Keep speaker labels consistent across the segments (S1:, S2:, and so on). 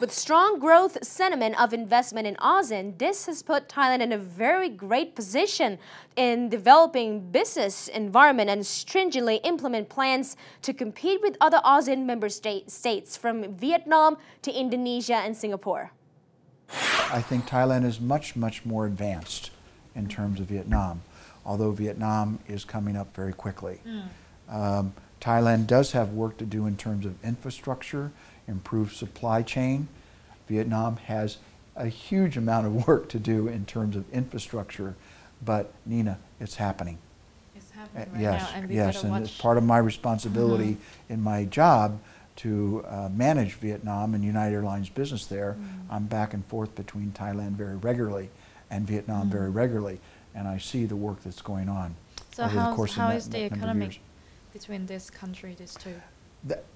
S1: With strong growth sentiment of investment in ASEAN, this has put Thailand in a very great position in developing business environment and stringently implement plans to compete with other ASEAN member states from Vietnam to Indonesia and Singapore.
S2: I think Thailand is much more advanced in terms of Vietnam, although Vietnam is coming up very quickly. Thailand does have work to do in terms of infrastructure, improved supply chain. Vietnam has a huge amount of work to do in terms of infrastructure, but Nina, it's happening.
S3: It's happening right
S2: yes,
S3: now, and
S2: yes, and it's part of my responsibility in my job to manage Vietnam and United Airlines business there. I'm back and forth between Thailand very regularly and Vietnam very regularly, and I see the work that's going on.
S3: So how is the economy between these two?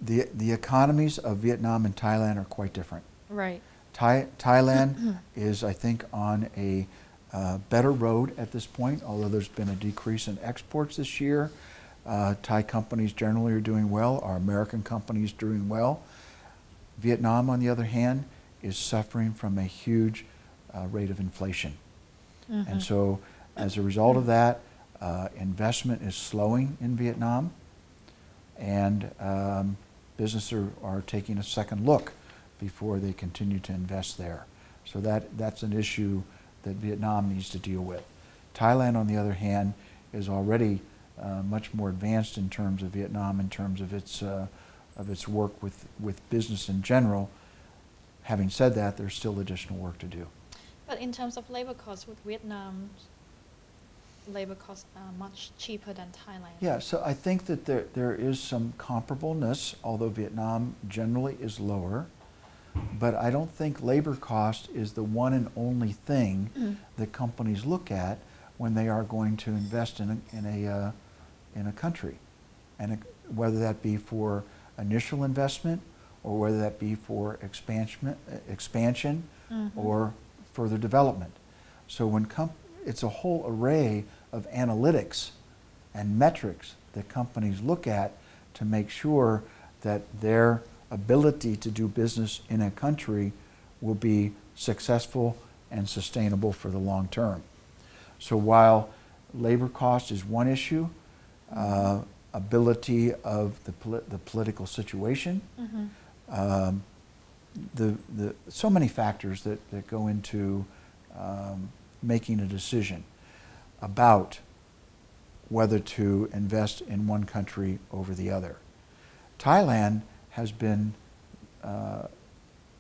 S2: The economies of Vietnam and Thailand are quite different.
S3: Right.
S2: Thailand is, I think, on a better road at this point, although there's been a decrease in exports this year. Thai companies generally are doing well. Our American companies are doing well. Vietnam, on the other hand, is suffering from a huge rate of inflation. And so as a result of that, investment is slowing in Vietnam, and businesses are taking a second look before they continue to invest there. So that's an issue that Vietnam needs to deal with. Thailand, on the other hand, is already much more advanced in terms of Vietnam, in terms of its work with business in general. Having said that, there's still additional work to do.
S3: But in terms of labor costs, with Vietnam, labor costs are much cheaper than Thailand.
S2: Yeah, so I think that there is some comparableness, although Vietnam generally is lower. But I don't think labor cost is the one and only thing that companies look at when they are going to invest in a country, and whether that be for initial investment or whether that be for expansion or further development. So it's a whole array of analytics and metrics that companies look at to make sure that their ability to do business in a country will be successful and sustainable for the long term. So while labor cost is one issue, ability of the political situation, so many factors that go into making a decision about whether to invest in one country over the other. Thailand has been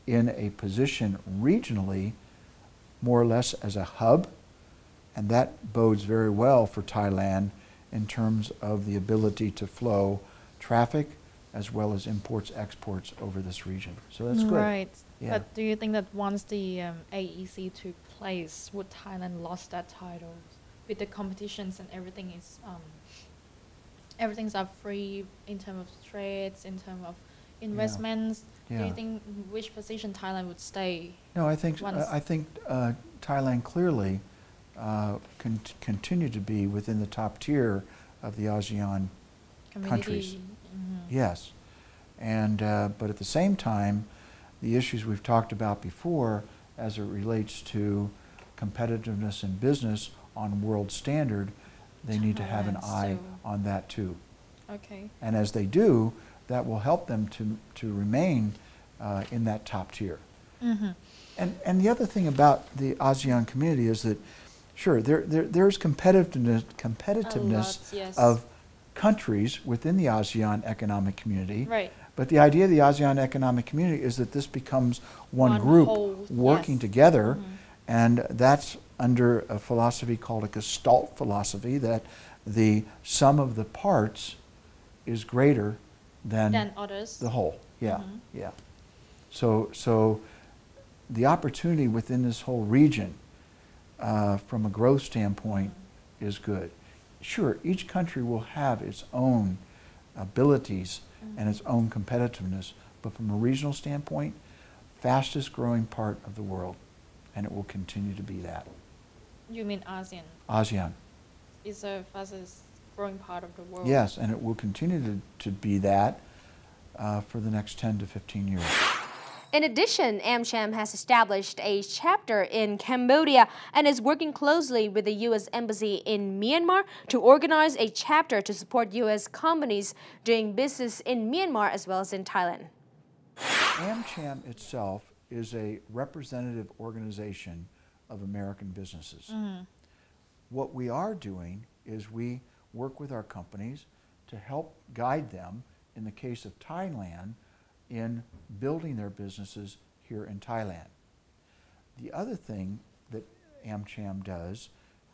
S2: in a position regionally more or less as a hub, and that bodes very well for Thailand in terms of the ability to flow traffic as well as imports, exports over this region. So that's good.
S3: Right.
S2: Yeah.
S3: But do you think that once the AEC took place, would Thailand lost that title? With the competitions and everything is, everything's are free in terms of trades, in terms of investments.
S2: Yeah.
S3: Do you think which position Thailand would stay?
S2: No, I think Thailand clearly can continue to be within the top tier of the ASEAN countries. Yes, and but at the same time, the issues we've talked about before, as it relates to competitiveness in business on world standard, they need to have an eye on that too.
S3: Okay.
S2: And as they do, that will help them to remain in that top tier. And the other thing about the ASEAN community is that, sure, there's competitiveness
S3: yes.
S2: of countries within the ASEAN economic community.
S3: Right.
S2: But the idea of the ASEAN economic community is that this becomes one group
S3: whole,
S2: working together, and that's under a philosophy called a Gestalt philosophy, that the sum of the parts is greater than
S3: others.
S2: the whole. Yeah, yeah. So the opportunity within this whole region, from a growth standpoint, is good. Sure, each country will have its own abilities and its own competitiveness, but from a regional standpoint, fastest growing part of the world, and it will continue to be that.
S3: You mean ASEAN?
S2: ASEAN.
S3: Is the fastest growing part of the world.
S2: Yes, and it will continue to be that for the next 10 to 15 years.
S1: In addition, AmCham has established a chapter in Cambodia and is working closely with the U.S. Embassy in Myanmar to organize a chapter to support U.S. companies doing business in Myanmar as well as in Thailand.
S2: AmCham itself is a representative organization of American businesses. What we are doing is we work with our companies to help guide them, in the case of Thailand, in building their businesses here in Thailand. The other thing that AmCham does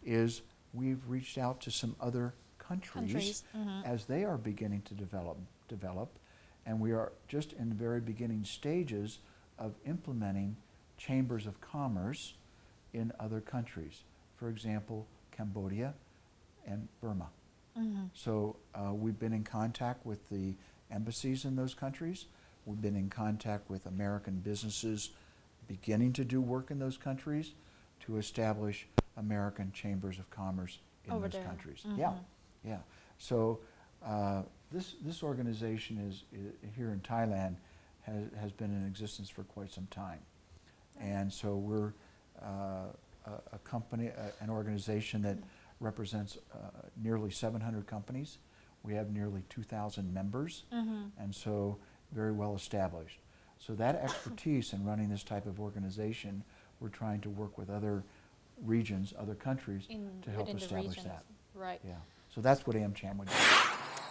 S2: is we've reached out to some other countries as they are beginning to develop, and we are just in the very beginning stages of implementing chambers of commerce in other countries. For example, Cambodia and Burma. So we've been in contact with the embassies in those countries. We've been in contact with American businesses beginning to do work in those countries to establish American chambers of commerce in
S3: Over
S2: those
S3: there.
S2: countries. Yeah. So this organization is here in Thailand has been in existence for quite some time, and so we're a company, an organization that represents nearly 700 companies. We have nearly 2,000 members, and so very well established. So that expertise in running this type of organization, we're trying to work with other regions, other countries to help establish that.
S3: Right.
S2: Yeah. So that's what AmCham would do.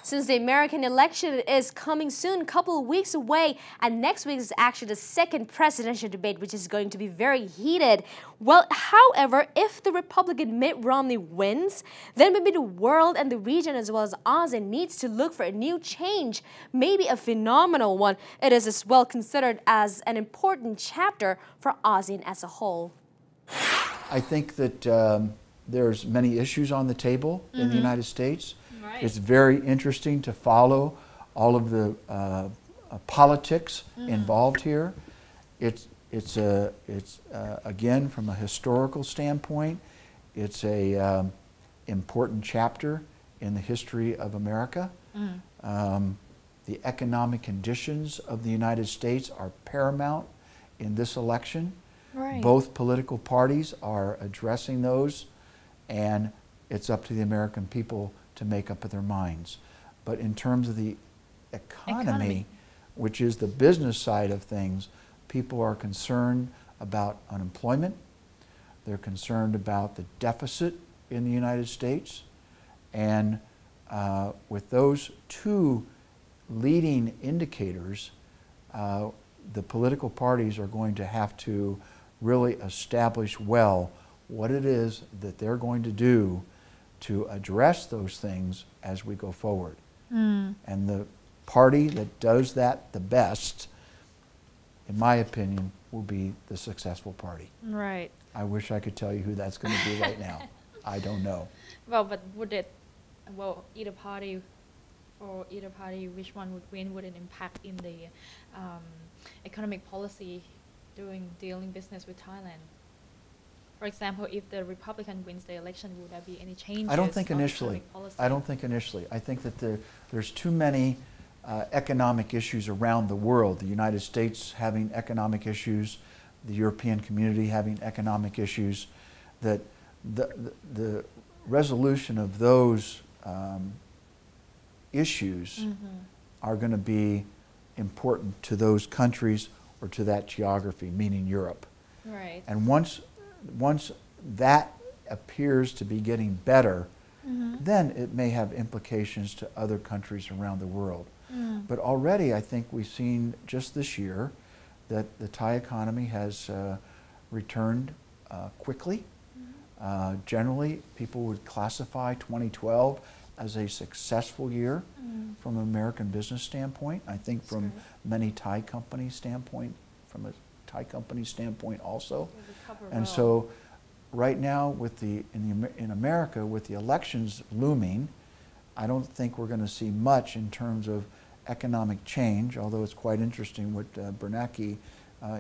S1: Since the American election is coming soon, a couple of weeks away, and next week is actually the second presidential debate, which is going to be very heated. Well, however, if the Republican Mitt Romney wins, then maybe the world and the region as well as ASEAN needs to look for a new change, maybe a phenomenal one. It is as well considered as an important chapter for ASEAN as a whole.
S2: I think that there's many issues on the table in the United States. It's very interesting to follow all of the politics involved here. It's again, from a historical standpoint, it's a important chapter in the history of America. The economic conditions of the United States are paramount in this election. Both political parties are addressing those, and it's up to the American people to make up their minds. But in terms of the economy, which is the business side of things, people are concerned about unemployment. They're concerned about the deficit in the United States. And with those two leading indicators, the political parties are going to have to really establish well what it is that they're going to do to address those things as we go forward. And the party that does that the best, in my opinion, will be the successful party.
S3: Right.
S2: I wish I could tell you who that's going to be right now. I don't know.
S3: Well, but would it, either party, which one would win, would it impact in the economic policy dealing business with Thailand? For example, if the Republican wins the election, would there be any changes?
S2: I don't think
S3: on
S2: initially.
S3: economic policy?
S2: I don't think initially. I think that there's too many economic issues around the world. The United States having economic issues, the European community having economic issues, that the resolution of those issues are going to be important to those countries or to that geography, meaning Europe.
S3: Right.
S2: And once that appears to be getting better, then it may have implications to other countries around the world. But already I think we've seen just this year that the Thai economy has returned quickly. Generally, people would classify 2012 as a successful year from an American business standpoint. I think from many Thai companies' standpoint, from a Thai company standpoint also. And so right now with in America, with the elections looming, I don't think we're going to see much in terms of economic change, although it's quite interesting what Bernanke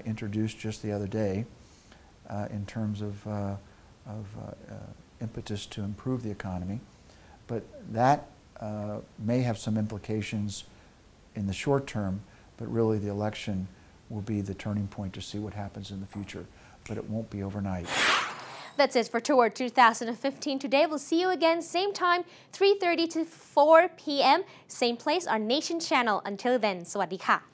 S2: introduced just the other day in terms of impetus to improve the economy. But that may have some implications in the short term, but really the election will be the turning point to see what happens in the future. But it won't be overnight.
S1: That's it for Tour 2015. Today we'll see you again, same time, 3:30 to 4 p.m. Same place, our Nation channel. Until then, สวัสดีค่ะ